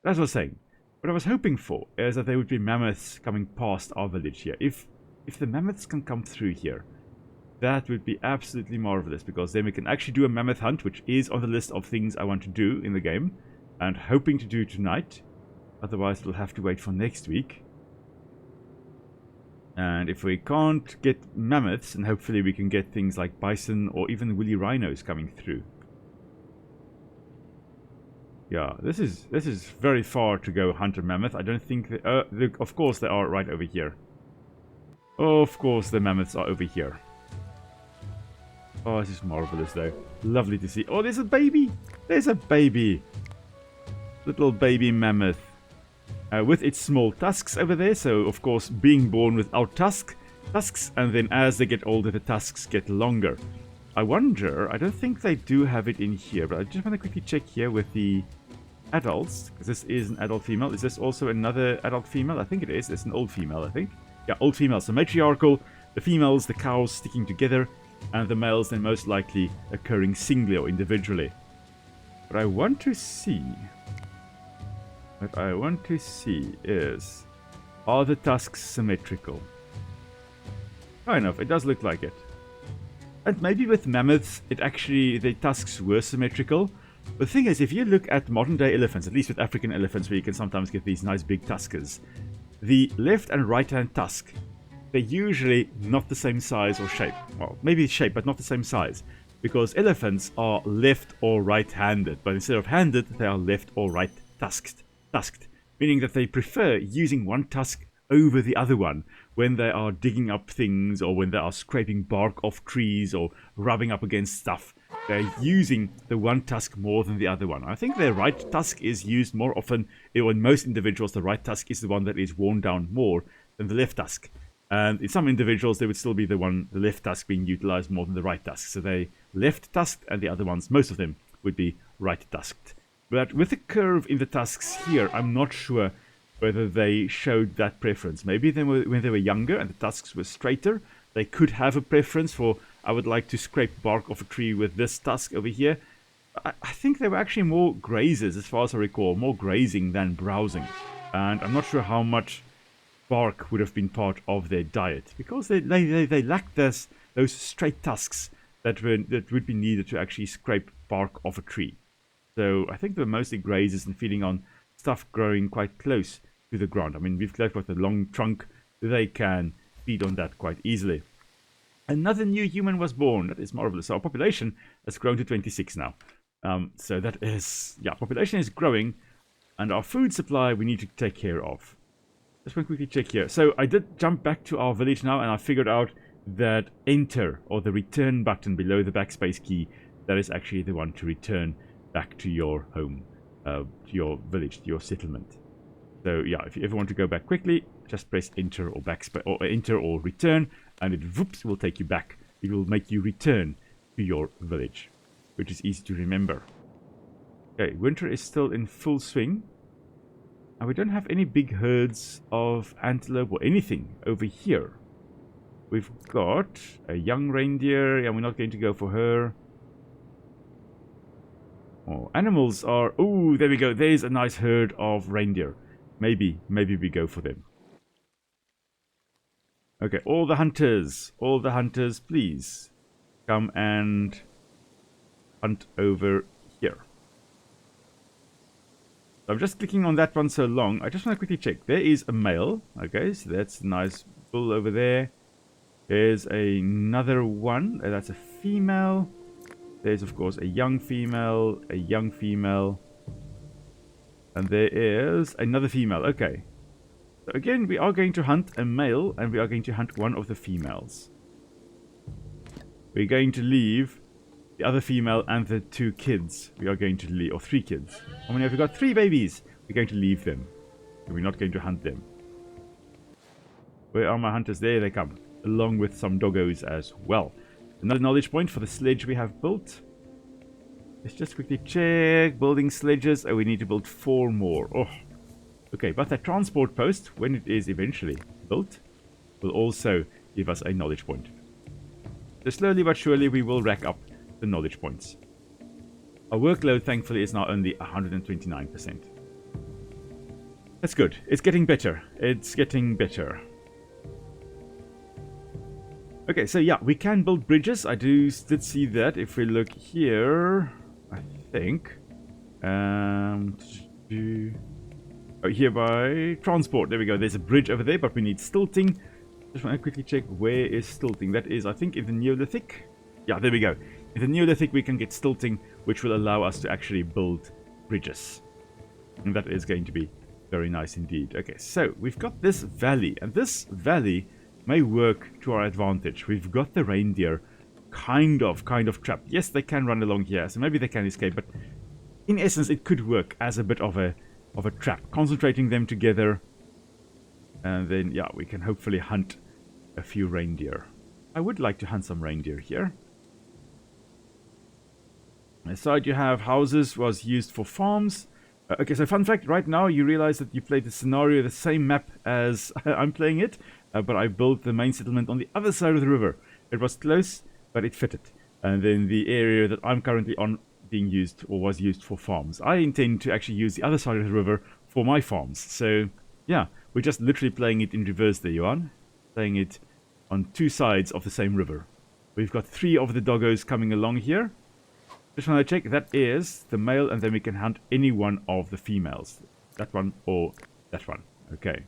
as I was saying, what I was hoping for is that there would be mammoths coming past our village here. If the mammoths can come through here, that would be absolutely marvelous, because then we can actually do a mammoth hunt, which is on the list of things I want to do in the game, and hoping to do tonight. Otherwise, we'll have to wait for next week. And if we can't get mammoths, and hopefully we can get things like bison or even woolly rhinos coming through. Yeah, this is very far to go hunt a mammoth. I don't think of course they are right over here. Of course the mammoths are over here. Oh, this is marvelous though. Lovely to see. Oh, there's a baby. There's a baby. Little baby mammoth. With its small tusks over there. So, of course, being born without tusks. And then as they get older, the tusks get longer. I wonder, I don't think they do have it in here. But I just want to quickly check here with the adults. Because this is an adult female. Is this also another adult female? I think it is. It's an old female, I think. Yeah, old female. So matriarchal. The females, the cows sticking together. And the males then most likely occurring singly or individually. What I want to see is, are the tusks symmetrical? Kind of, it does look like it. And maybe with mammoths, the tusks were symmetrical. But the thing is, if you look at modern day elephants, at least with African elephants where you can sometimes get these nice big tuskers, the left and right hand tusk, they're usually not the same size or shape. Well, maybe shape, but not the same size. Because elephants are left or right-handed. But instead of handed, they are left or right tusked. Meaning that they prefer using one tusk over the other one when they are digging up things, or when they are scraping bark off trees or rubbing up against stuff. They're using the one tusk more than the other one. I think the right tusk is used more often. In most individuals, the right tusk is the one that is worn down more than the left tusk. And in some individuals, there would still be the left tusk being utilized more than the right tusk. So they left tusked, and the other ones, most of them, would be right tusked. But with the curve in the tusks here, I'm not sure whether they showed that preference. Maybe when they were younger and the tusks were straighter, they could have a preference for, I would like to scrape bark off a tree with this tusk over here. I think they were actually more grazers, as far as I recall, more grazing than browsing. And I'm not sure how much bark would have been part of their diet, because they lacked those straight tusks that would be needed to actually scrape bark off a tree. So I think they're mostly grazers and feeding on stuff growing quite close to the ground. I mean, we've got a long trunk, they can feed on that quite easily. Another new human was born. That is marvelous. So our population has grown to 26 now. So that is, yeah, population is growing, and our food supply we need to take care of. Just want to quickly check here. So I did jump back to our village now, and I figured out that enter, or the return button below the backspace key, that is actually the one to return back to your home, to your village, to your settlement. So yeah, if you ever want to go back quickly, just press enter or backspace, or enter or return, and it whoops will take you back. It will make you return to your village, which is easy to remember. Okay, winter is still in full swing. And we don't have any big herds of antelope or anything over here. We've got a young reindeer, and we're not going to go for her. Oh, animals are... Oh, there we go. There's a nice herd of reindeer. Maybe we go for them. Okay, all the hunters, please come and hunt over here. I'm just clicking on that one so long. I just want to quickly check. There is a male. Okay, so that's a nice bull over there. There's another one. That's a female. There's, of course, a young female. And there is another female. Okay. So again, we are going to hunt a male, and we are going to hunt one of the females. We're going to leave the other female and the two kids. We are going to leave, or 3 kids. I mean, if we've got 3 babies, we're going to leave them. And we're not going to hunt them. Where are my hunters? There they come. Along with some doggos as well. Another knowledge point for the sledge we have built. Let's just quickly check. Building sledges. Oh, we need to build 4 more. Oh. Okay, but that transport post, when it is eventually built, will also give us a knowledge point. So slowly but surely we will rack up the knowledge points. Our workload, thankfully, is now only 129%. That's good. It's getting better. It's getting better. Okay, so yeah, we can build bridges. I did see that. If we look here, I think. Oh, here by transport. There we go. There's a bridge over there, but we need stilting. Just want to quickly check where is stilting. That is, I think, in the Neolithic. Yeah, there we go. In the Neolithic, we can get stilting, which will allow us to actually build bridges. And that is going to be very nice indeed. Okay, so we've got this valley, and this valley may work to our advantage. We've got the reindeer kind of trapped. Yes, they can run along here, so maybe they can escape, but in essence, it could work as a bit of a trap, concentrating them together, and then yeah, we can hopefully hunt a few reindeer. I would like to hunt some reindeer here. On the side you have houses was used for farms. Okay, so fun fact, right now you realize that you played the scenario, the same map as I'm playing it, but I built the main settlement on the other side of the river. It was close, but it fitted. And then the area that I'm currently on being used, or was used for farms. I intend to actually use the other side of the river for my farms. So, yeah, we're just literally playing it in reverse there, Johan. Playing it on two sides of the same river. We've got 3 of the doggos coming along here. Just want to check, that is the male, and then we can hunt any one of the females. That one or that one. Okay.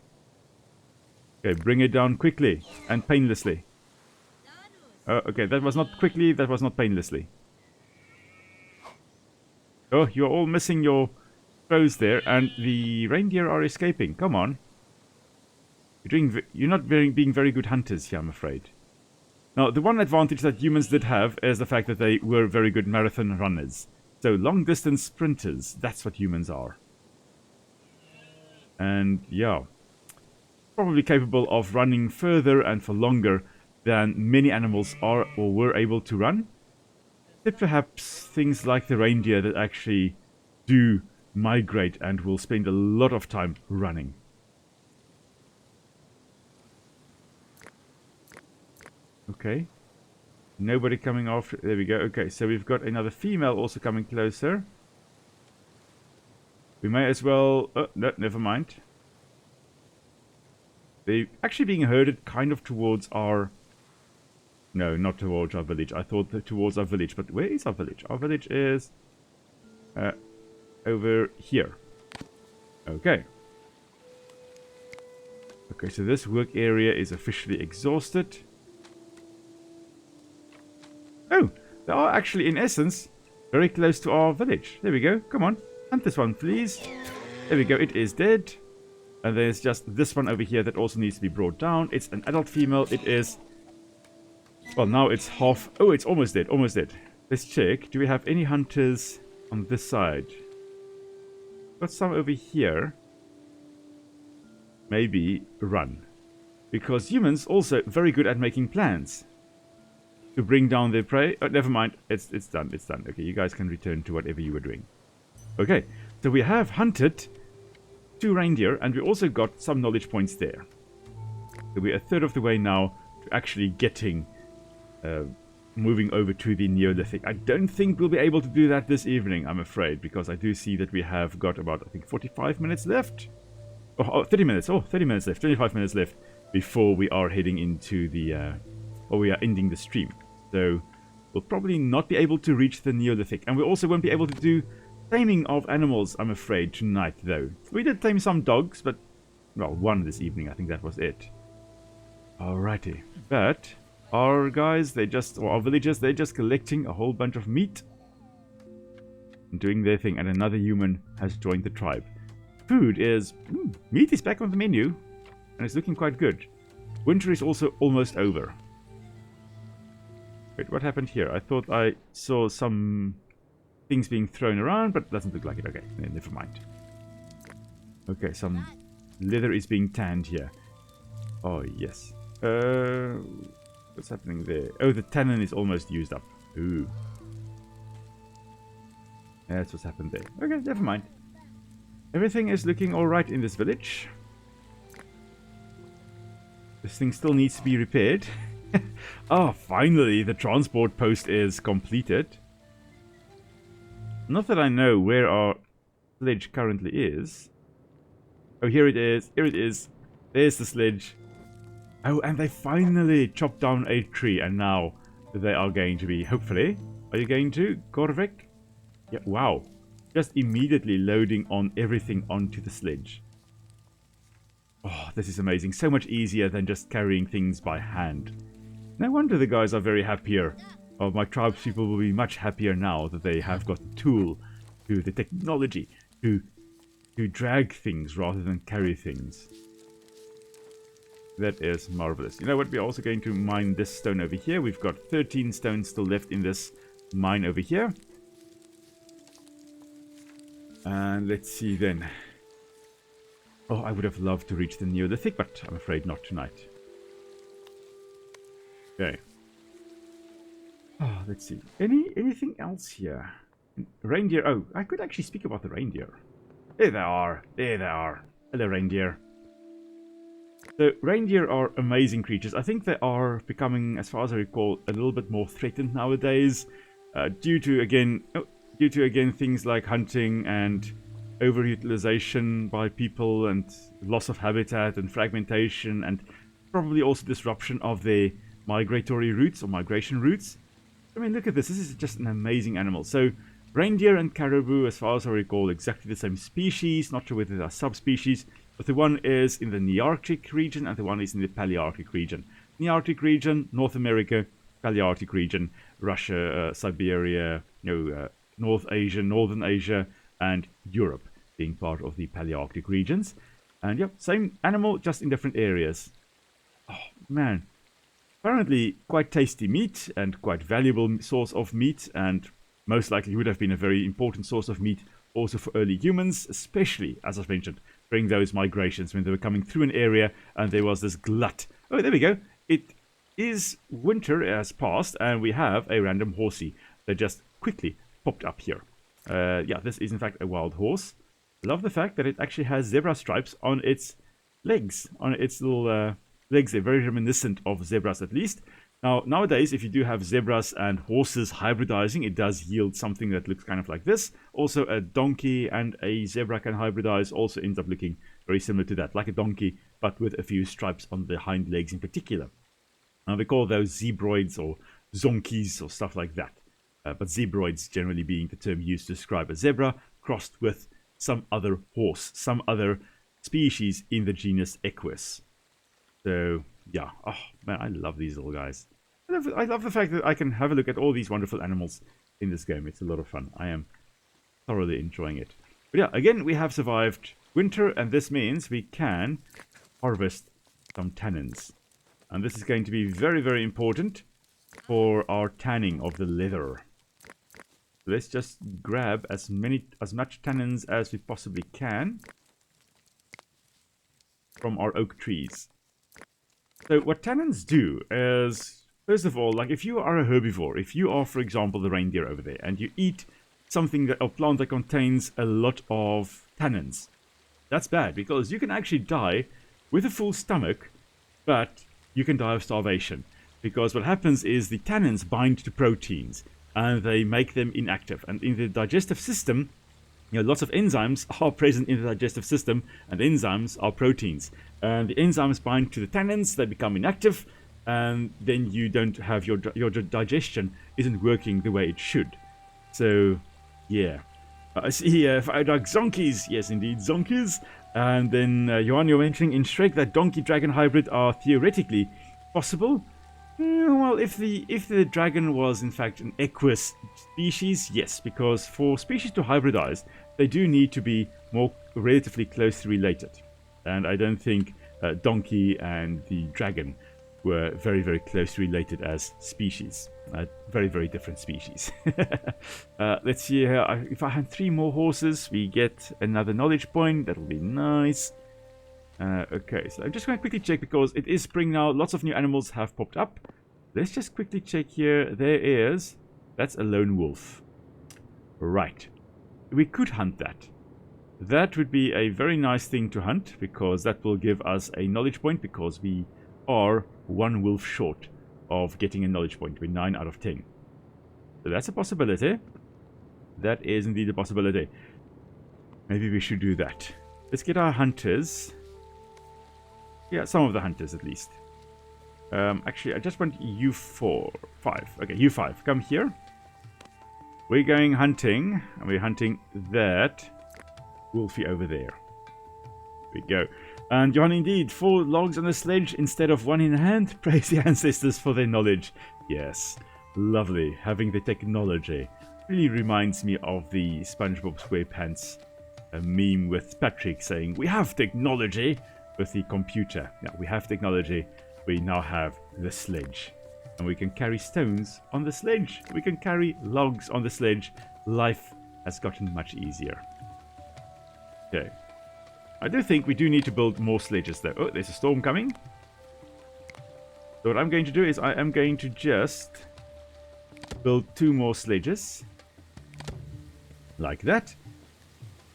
Okay, bring it down quickly and painlessly. Okay, that was not quickly, that was not painlessly. Oh, you're all missing your throws there, and the reindeer are escaping. Come on. You're not being very good hunters here, I'm afraid. Now, the one advantage that humans did have is the fact that they were very good marathon runners. So, long-distance sprinters, that's what humans are. And, yeah, probably capable of running further and for longer than many animals are or were able to run. Except perhaps things like the reindeer that actually do migrate and will spend a lot of time running. Okay. Nobody coming after. There we go. Okay, so we've got another female also coming closer. We may as well... Oh, no, never mind. They're actually being herded kind of towards our... No, not towards our village. I thought that towards our village. But where is our village? Our village is... over here. Okay. Okay, so this work area is officially exhausted. Oh, they are actually, in essence, very close to our village. There we go. Come on. Hunt this one, please. There we go. It is dead. And there's just this one over here that also needs to be brought down. It's an adult female. It is... Well, now it's half... Oh, it's almost dead. Almost dead. Let's check. Do we have any hunters on this side? Got some over here. Maybe run. Because humans also very good at making plans to bring down their prey. Oh, never mind. It's done. It's done. Okay, you guys can return to whatever you were doing. Okay, so we have hunted 2 reindeer, and we also got some knowledge points there. So we're a third of the way now to actually getting moving over to the Neolithic. I don't think we'll be able to do that this evening, I'm afraid, because I do see that we have got about, I think, 45 minutes left. Oh, 30 minutes. Oh, 30 minutes left. 25 minutes left before we are heading into the... or we are ending the stream. So we'll probably not be able to reach the Neolithic. And we also won't be able to do taming of animals, I'm afraid, tonight, though. We did tame some dogs, but... Well, one this evening. I think that was it. Alrighty. But our guys, or our villagers, they're just collecting a whole bunch of meat. And doing their thing. And another human has joined the tribe. Food is... meat is back on the menu. And it's looking quite good. Winter is also almost over. Wait, what happened here? I thought I saw some things being thrown around, but it doesn't look like it. Okay, never mind. Okay, some leather is being tanned here. Oh, yes. What's happening there? Oh, the tannin is almost used up. Ooh. That's what's happened there. Okay, never mind. Everything is looking alright in this village. This thing still needs to be repaired. Oh, finally, the transport post is completed. Not that I know where our village currently is. Oh, here it is. Here it is. There's the sledge. Oh, and they finally chopped down a tree, and now they are going to be, hopefully, are you going to, Korvik? Yeah, wow. Just immediately loading on everything onto the sledge. Oh, this is amazing. So much easier than just carrying things by hand. No wonder the guys are very happier. Oh, my tribes people will be much happier now that they have got the tool, the technology, to drag things rather than carry things. That is marvelous. You know what? We're also going to mine this stone over here. We've got 13 stones still left in this mine over here. And let's see then. Oh, I would have loved to reach the Neolithic, but I'm afraid not tonight. Okay. Oh, let's see. Anything else here? Reindeer. Oh, I could actually speak about the reindeer. There they are. There they are. Hello, reindeer. The reindeer are amazing creatures. I think they are becoming, as far as I recall, a little bit more threatened nowadays, due to again things like hunting and overutilization by people and loss of habitat and fragmentation and probably also disruption of their migratory routes or migration routes. I mean, look at this. This is just an amazing animal. So reindeer and caribou, as far as I recall, exactly the same species. Not sure whether they are subspecies. But the one is in the Nearctic region and the one is in the Palearctic region. Nearctic region, North America. Palearctic region, Russia, Siberia, North Asia, Northern Asia, and Europe being part of the Palearctic regions. And yep, same animal, just in different areas. Oh, man. Apparently quite tasty meat and quite valuable source of meat, and most likely would have been a very important source of meat also for early humans, especially, as I've mentioned, during those migrations when they were coming through an area and there was this glut. Oh, there we go. It is winter has passed and we have a random horsey that just quickly popped up here. Yeah, this is in fact a wild horse. Love the fact that it actually has zebra stripes on its legs, on its little legs. They're very reminiscent of zebras at least. Now, nowadays, if you do have zebras and horses hybridizing, it does yield something that looks kind of like this. Also, a donkey and a zebra can hybridize, also ends up looking very similar to that, like a donkey, but with a few stripes on the hind legs in particular. Now, they call those zebroids or zonkies or stuff like that. But zebroids generally being the term used to describe a zebra crossed with some other horse, some other species in the genus Equus. So, yeah. Oh, man, I love these little guys. I love the fact that I can have a look at all these wonderful animals in this game. It's a lot of fun. I am thoroughly enjoying it. But yeah, again, we have survived winter, and this means we can harvest some tannins. And this is going to be very, very important for our tanning of the leather. Let's just grab as much tannins as we possibly can from our oak trees. So what tannins do is, first of all, like if you are a herbivore, if you are, for example, the reindeer over there, and you eat something that a plant that contains a lot of tannins, that's bad because you can actually die with a full stomach, but you can die of starvation. Because what happens is the tannins bind to proteins and they make them inactive. And in the digestive system, lots of enzymes are present in the digestive system, and enzymes are proteins. And the enzymes bind to the tannins, they become inactive, and then you don't have your digestion isn't working the way it should. So, yeah. I see here, like zonkies. Yes, indeed, zonkies. And then, Johan, you're mentioning in Shrek that donkey-dragon hybrid are theoretically possible. Well, if the dragon was in fact an equus species, yes, because for species to hybridize, they do need to be more relatively closely related. And I don't think donkey and the dragon were very, very closely related as species. Very, very different species. Let's see here. If I had 3 more horses, we get another knowledge point. That'll be nice. Okay, so I'm just going to quickly check because it is spring now. Lots of new animals have popped up. Let's just quickly check here. That's a lone wolf. Right. We could hunt that. That would be a very nice thing to hunt because that will give us a knowledge point because we are 1 wolf short of getting a knowledge point. We're 9 out of 10. So that's a possibility. That is indeed a possibility. Maybe we should do that. Let's get our hunters. Yeah, some of the hunters at least. Actually, I just want you 5. Okay, you 5. Come here. We're going hunting. And we're hunting that wolfie over there. There we go. And John, indeed, 4 logs on the sledge instead of 1 in hand. Praise the ancestors for their knowledge. Yes, lovely. Having the technology. Really reminds me of the SpongeBob SquarePants meme with Patrick saying, "We have technology," with the computer. Yeah, we have technology. We now have the sledge. And we can carry stones on the sledge. We can carry logs on the sledge. Life has gotten much easier. Okay. I do think we do need to build more sledges though. Oh, there's a storm coming. So what I'm going to do is I am going to just build 2 more sledges. Like that.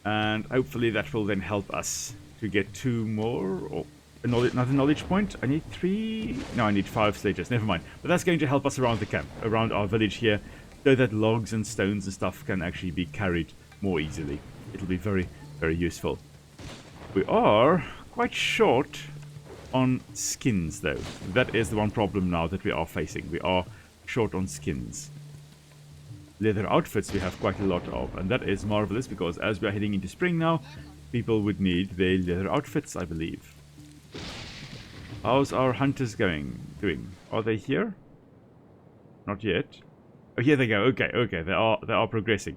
And hopefully that will then help us to get 2 more. Or another knowledge point. I need 3. No, I need 5 sledges. Never mind. But that's going to help us around the camp. Around our village here. So that logs and stones and stuff can actually be carried more easily. It'll be very, very useful. We are quite short on skins though. That is the one problem now that we are facing. We are short on skins. Leather outfits we have quite a lot of, and that is marvelous because as we are heading into spring now, people would need their leather outfits, I believe. How's our hunters doing? Are they here? Not yet. Oh, here they go. Okay, they are progressing.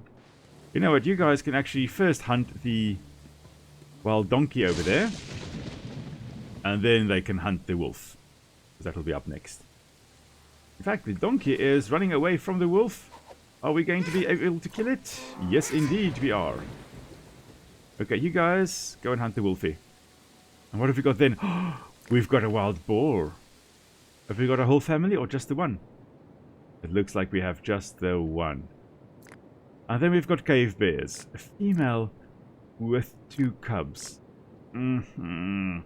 You know what? You guys can actually first hunt the wild donkey over there, and then they can hunt the wolf. That will be up next. In fact, the donkey is running away from the wolf. Are we going to be able to kill it? Yes, indeed, we are. Okay, you guys go and hunt the wolfie. And what have we got then? We've got a wild boar. Have we got a whole family or just the one? It looks like we have just the one. And then we've got cave bears. A female with 2 cubs. I'm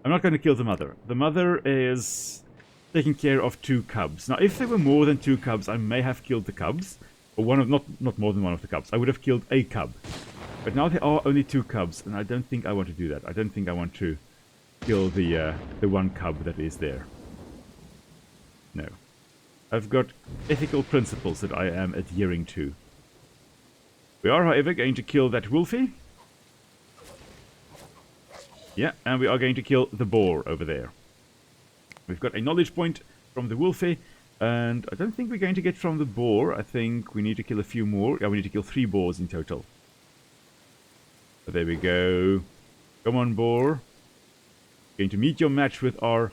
not going to kill the mother. The mother is taking care of 2 cubs. Now, if there were more than 2 cubs, I may have killed the cubs. Or not more than one of the cubs. I would have killed a cub. But now there are only 2 cubs, and I don't think I want to do that. I don't think I want to kill the 1 cub that is there. No. I've got ethical principles that I am adhering to. We are, however, going to kill that wolfie. Yeah, and we are going to kill the boar over there. We've got a knowledge point from the wolfie, and I don't think we're going to get from the boar. I think we need to kill a few more. Yeah, we need to kill 3 boars in total. So there we go. Come on, boar. Going to meet your match with our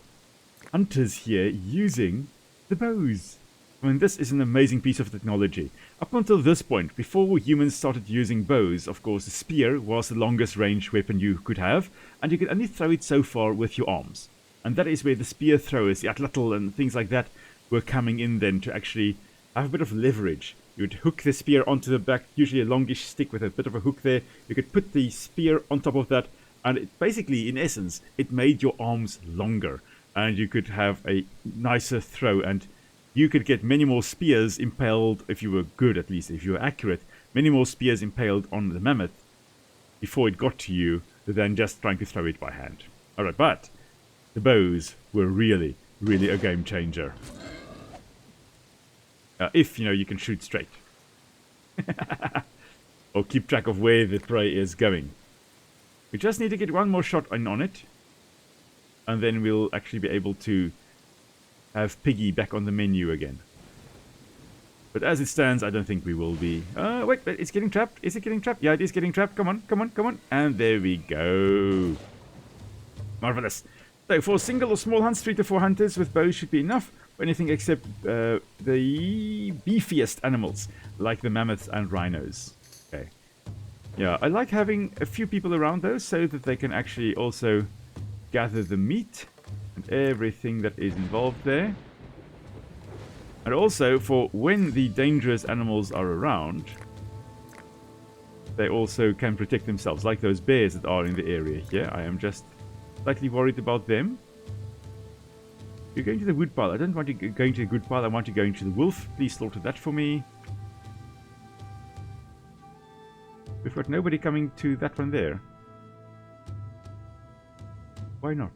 hunters here using the bows. I mean, this is an amazing piece of technology. Up until this point, before humans started using bows, of course, the spear was the longest range weapon you could have, and you could only throw it so far with your arms. And that is where the spear throwers, the atlatl and things like that, were coming in then to actually have a bit of leverage. You would hook the spear onto the back, usually a longish stick with a bit of a hook there. You could put the spear on top of that, and it basically, in essence, it made your arms longer. And you could have a nicer throw, and you could get many more spears impaled, if you were good at least, if you were accurate, many more spears impaled on the mammoth before it got to you than just trying to throw it by hand. Alright, but the bows were really, really a game changer. If, you can shoot straight. Or keep track of where the prey is going. We just need to get one more shot on it. And then we'll actually be able to have Piggy back on the menu again. But as it stands, I don't think we will be. Wait, it's getting trapped. Is it getting trapped? Yeah, it is getting trapped. Come on, come on, come on. And there we go. Marvelous. So for single or small hunts, 3 to 4 hunters with bows should be enough. For anything except the beefiest animals, like the mammoths and rhinos. Okay. Yeah, I like having a few people around those so that they can actually also gather the meat and everything that is involved there. And also for when the dangerous animals are around, they also can protect themselves, like those bears that are in the area here. I am just slightly worried about them. You're going to the woodpile. I don't want you going to the woodpile. I want you going to the wolf. Please slaughter that for me. We've got nobody coming to that one there. Why not?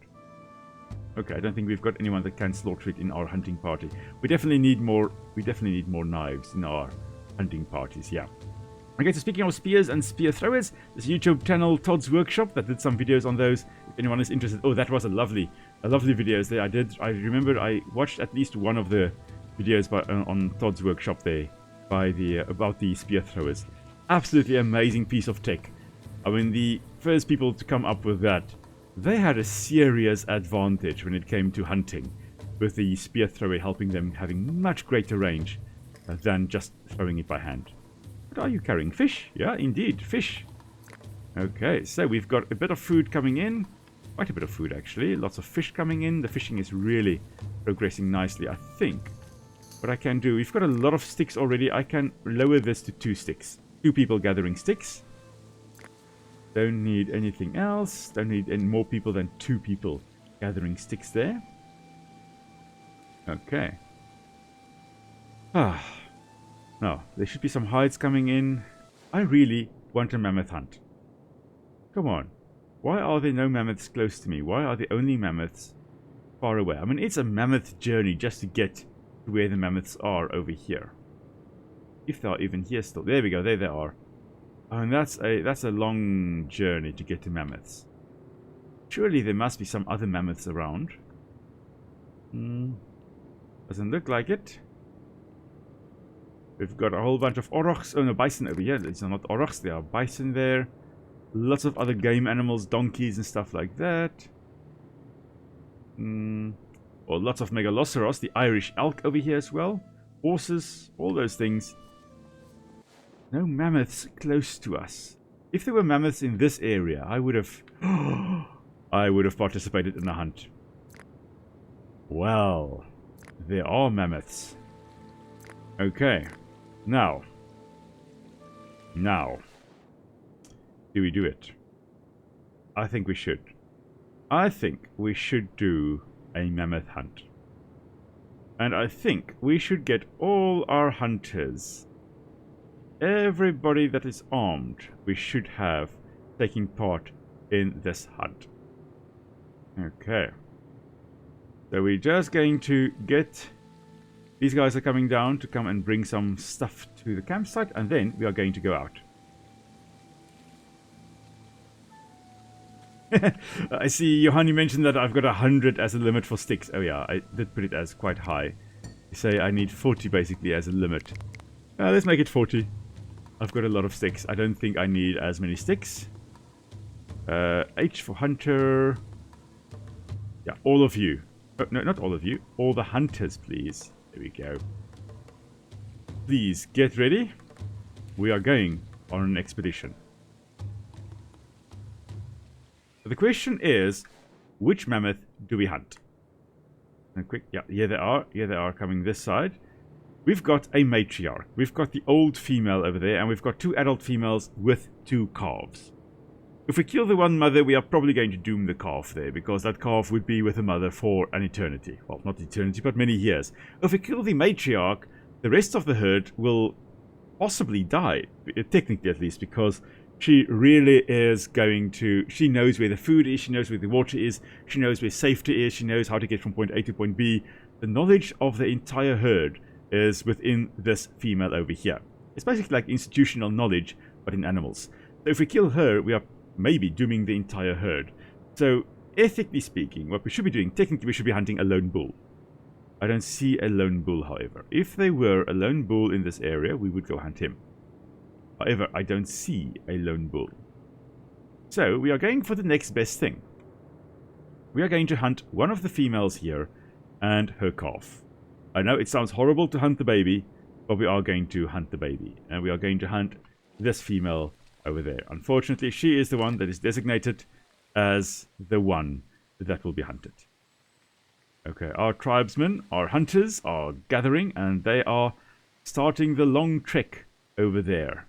Okay, I don't think we've got anyone that can slaughter it in our hunting party. We definitely need more. We definitely need more knives in our hunting parties. Yeah. Okay, so speaking of spears and spear throwers, this YouTube channel Todd's Workshop that did some videos on those. If anyone is interested, oh, that was a lovely videos there. I remember I watched at least one of the videos on Todd's Workshop there about the spear throwers. Absolutely amazing piece of tech. I mean, the first people to come up with that, they had a serious advantage when it came to hunting, with the spear thrower helping them having much greater range than just throwing it by hand. What are you carrying? Fish? Yeah, indeed, fish. Okay, so we've got a bit of food coming in. Quite a bit of food, actually. Lots of fish coming in. The fishing is really progressing nicely, I think. What I can do, we've got a lot of sticks already. I can lower this to 2 sticks. 2 people gathering sticks. Don't need anything else. Don't need any more people than 2 people gathering sticks there. Okay. Now, there should be some hides coming in. I really want a mammoth hunt. Come on. Why are there no mammoths close to me? Why are there only mammoths far away? I mean, it's a mammoth journey just to get to where the mammoths are over here. If they are even here still. There we go. There they are. Oh, and that's a long journey to get to mammoths. Surely there must be some other mammoths around. Doesn't look like it. We've got a whole bunch of aurochs. Oh no, bison over here. These are not aurochs, they are bison there. Lots of other game animals, donkeys and stuff like that. Or lots of megaloceros, the Irish elk over here as well. Horses, all those things. No mammoths close to us. If there were mammoths in this area, I would have participated in a hunt. Well, there are mammoths. Okay. Now. Do we do it? I think we should. I think we should do a mammoth hunt. And I think we should get all our hunters, everybody that is armed, we should have taking part in this hunt. Okay. So we're just going to get... These guys are coming down to come and bring some stuff to the campsite, and then we are going to go out. I see Johan, you mentioned that I've got 100 as a limit for sticks. Oh yeah, I did put it as quite high. You say I need 40 basically as a limit. Let's make it 40. I've got a lot of sticks. I don't think I need as many sticks. H for hunter. Yeah, all of you. Oh, no, not all of you. All the hunters, please. There we go. Please, get ready. We are going on an expedition. The question is, which mammoth do we hunt? And quick, yeah, here they are. Here they are coming this side. We've got a matriarch. We've got the old female over there, and we've got 2 adult females with 2 calves. If we kill the one mother, we are probably going to doom the calf there, because that calf would be with the mother for an eternity. Well, not eternity, but many years. If we kill the matriarch, the rest of the herd will possibly die, technically at least, because she really is going to... She knows where the food is, she knows where the water is, she knows where safety is, she knows how to get from point A to point B. The knowledge of the entire herd is within this female over here. It's basically like institutional knowledge, but in animals. So if we kill her, we are maybe dooming the entire herd. So, ethically speaking, what we should be doing, technically we should be hunting a lone bull. I don't see a lone bull, however. If there were a lone bull in this area, we would go hunt him. However, I don't see a lone bull. So, we are going for the next best thing. We are going to hunt one of the females here and her calf. I know it sounds horrible to hunt the baby, but we are going to hunt the baby. And we are going to hunt this female over there. Unfortunately, she is the one that is designated as the one that will be hunted. Okay, our tribesmen, our hunters are gathering, and they are starting the long trek over there.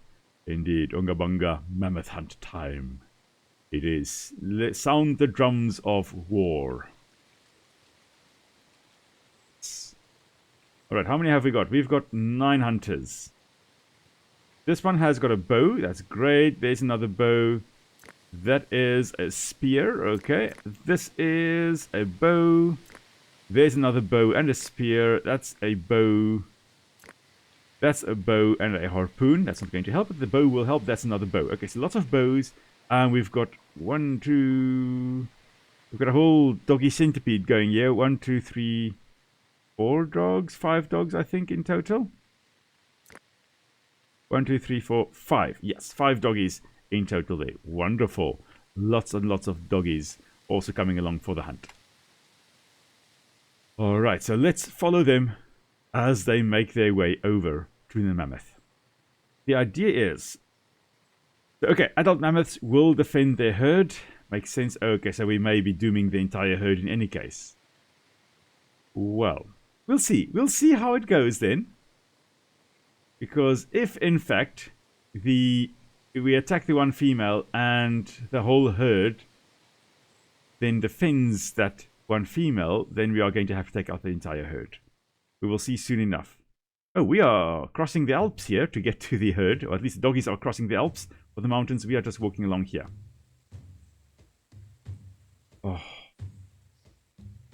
Indeed, Unga Bunga, mammoth hunt time. It is. Let's sound the drums of war. Alright, how many have we got? We've got 9 hunters. This one has got a bow. That's great. There's another bow. That is a spear, okay. This is a bow. There's another bow and a spear. That's a bow. That's a bow and a harpoon. That's not going to help, but the bow will help. That's another bow. Okay, so lots of bows. And we've got 1, 2... We've got a whole doggy centipede going here. 1, 2, 3, 4 dogs. 5 dogs, I think, in total. 1, 2, 3, 4, 5. Yes, 5 doggies in total there. Wonderful. Lots and lots of doggies also coming along for the hunt. Alright, so let's follow them as they make their way over to the mammoth. The idea is... Okay, adult mammoths will defend their herd. Makes sense. Okay, so we may be dooming the entire herd in any case. Well, we'll see. We'll see how it goes then. Because if, in fact, we attack the one female and the whole herd then defends that one female, then we are going to have to take out the entire herd. We will see soon enough. Oh, we are crossing the Alps here to get to the herd. Or at least the doggies are crossing the Alps or the mountains. We are just walking along here. Oh.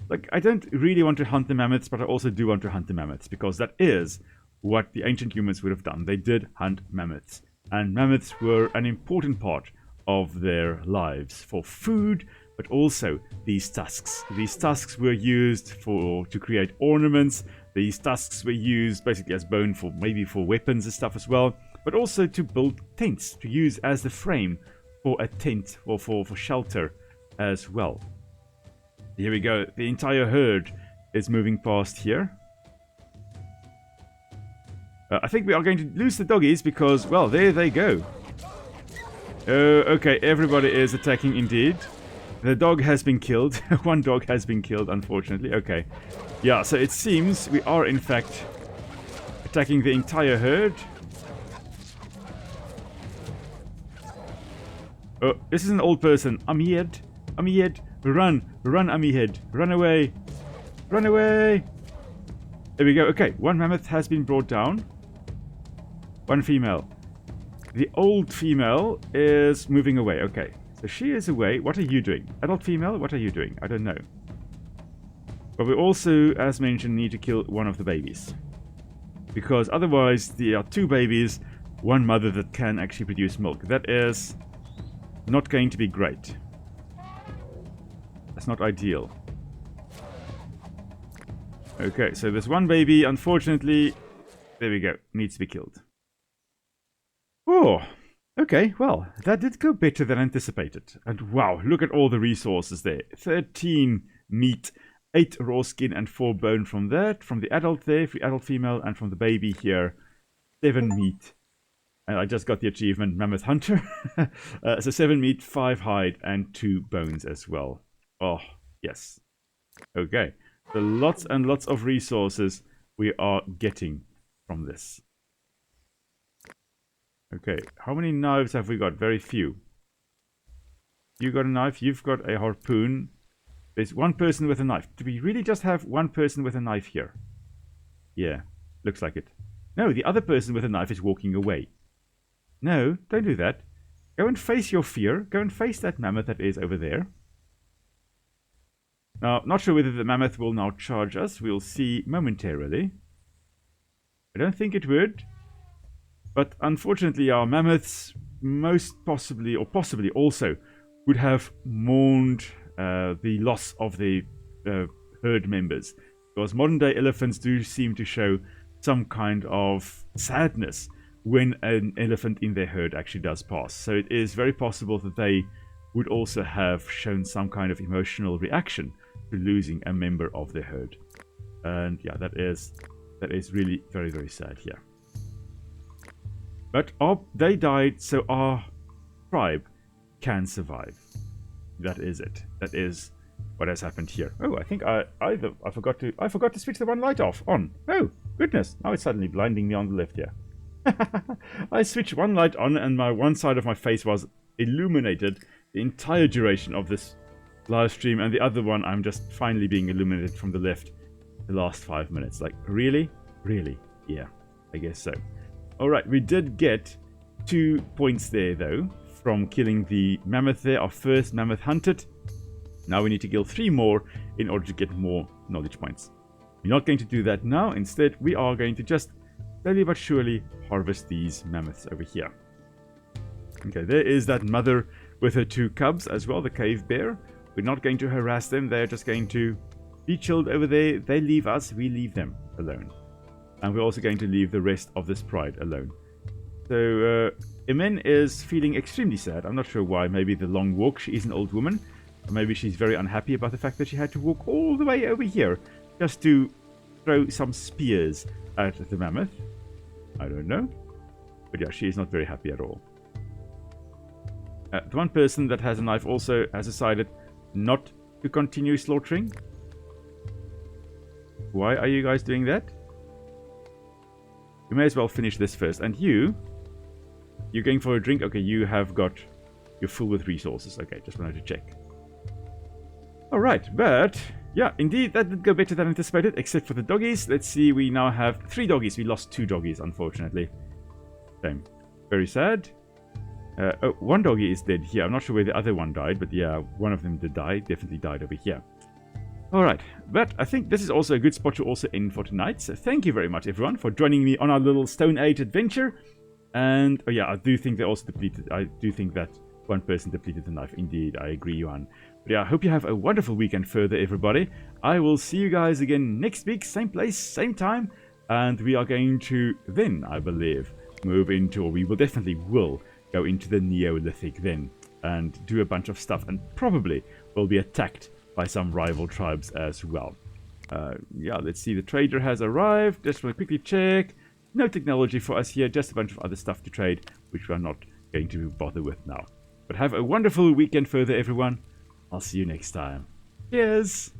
Like, I don't really want to hunt the mammoths, but I also do want to hunt the mammoths. Because that is what the ancient humans would have done. They did hunt mammoths. And mammoths were an important part of their lives for food, but also these tusks. These tusks were used to create ornaments. These tusks were used basically as bone for maybe for weapons and stuff as well, but also to build tents, to use as the frame for a tent or for shelter as well. Here we go. The entire herd is moving past here. I think we are going to lose the doggies because, well, there they go. Okay, everybody is attacking indeed. The dog has been killed. One dog has been killed, unfortunately. Okay. Yeah, so it seems we are, in fact, attacking the entire herd. Oh, this is an old person. Amiyed. Amiyed. Run. Run, Amiyed. Run away. Run away. There we go. Okay, one mammoth has been brought down. One female. The old female is moving away. Okay. So she is away. What are you doing? Adult female, what are you doing? I don't know. But we also, as mentioned, need to kill one of the babies. Because otherwise there are 2 babies, one mother that can actually produce milk. That is not going to be great. That's not ideal. Okay, so there's one baby, unfortunately, there we go, needs to be killed. Oh! Okay, well, that did go better than anticipated. And wow, look at all the resources there. 13 meat, 8 raw skin and 4 bone from that. From the adult there, the adult female, and from the baby here, 7 meat. And I just got the achievement, Mammoth Hunter. So 7 meat, 5 hide, and 2 bones as well. Oh, yes. Okay, so lots and lots of resources we are getting from this. Okay, how many knives have we got? Very few. You got a knife, you've got a harpoon. There's one person with a knife. Do we really just have one person with a knife here? Yeah, looks like it. No, the other person with a knife is walking away. No, don't do that. Go and face your fear. Go and face that mammoth that is over there. Now, not sure whether the mammoth will now charge us. We'll see momentarily. I don't think it would. But unfortunately, our mammoths most possibly, or possibly also, would have mourned the loss of the herd members. Because modern-day elephants do seem to show some kind of sadness when an elephant in their herd actually does pass. So it is very possible that they would also have shown some kind of emotional reaction to losing a member of their herd. And yeah, that is really very, very sad here. But they died, so our tribe can survive. That is it. That is what has happened here. Oh, I think I forgot to switch the one light off. On. Oh, goodness. Now it's suddenly blinding me on the left here. I switched one light on and one side of my face was illuminated the entire duration of this live stream, and the other one I'm just finally being illuminated from the left the last 5 minutes. Like, really? Really? Yeah, I guess so. Alright, we did get 2 points there though from killing the mammoth there. Our first mammoth hunted. Now we need to kill 3 more in order to get more knowledge points. We're not going to do that now. Instead, we are going to just slowly but surely harvest these mammoths over here. Okay, there is that mother with her 2 cubs as well, the cave bear. We're not going to harass them. They're just going to be chilled over there. They leave us, we leave them alone. And we're also going to leave the rest of this pride alone. So, Imen is feeling extremely sad. I'm not sure why. Maybe the long walk. She is an old woman. Or maybe she's very unhappy about the fact that she had to walk all the way over here just to throw some spears at the mammoth. I don't know. But yeah, she is not very happy at all. The one person that has a knife also has decided not to continue slaughtering. Why are you guys doing that? You may as well finish this first. And you're going for a drink? Okay, you're full with resources. Okay, just wanted to check. Alright, but yeah, indeed, that did go better than anticipated, except for the doggies. Let's see, we now have 3 doggies. We lost 2 doggies, unfortunately. Same. Very sad. Oh, 1 doggy is dead here. I'm not sure where the other one died, but yeah, one of them did die. Definitely died over here. Alright, but I think this is also a good spot to also end for tonight. So thank you very much, everyone, for joining me on our little Stone Age adventure. And, oh yeah, I do think they also depleted... I do think that one person depleted the knife. Indeed, I agree, Johan. But yeah, I hope you have a wonderful weekend further, everybody. I will see you guys again next week, same place, same time. And we are going to then, I believe, move into, or we will definitely go into the Neolithic then. And do a bunch of stuff. And probably will be attacked by some rival tribes as well. Yeah, let's see. The trader has arrived. Just want to quickly check. No technology for us here. Just a bunch of other stuff to trade, which we are not going to bother with now. But have a wonderful weekend further, everyone. I'll see you next time. Cheers!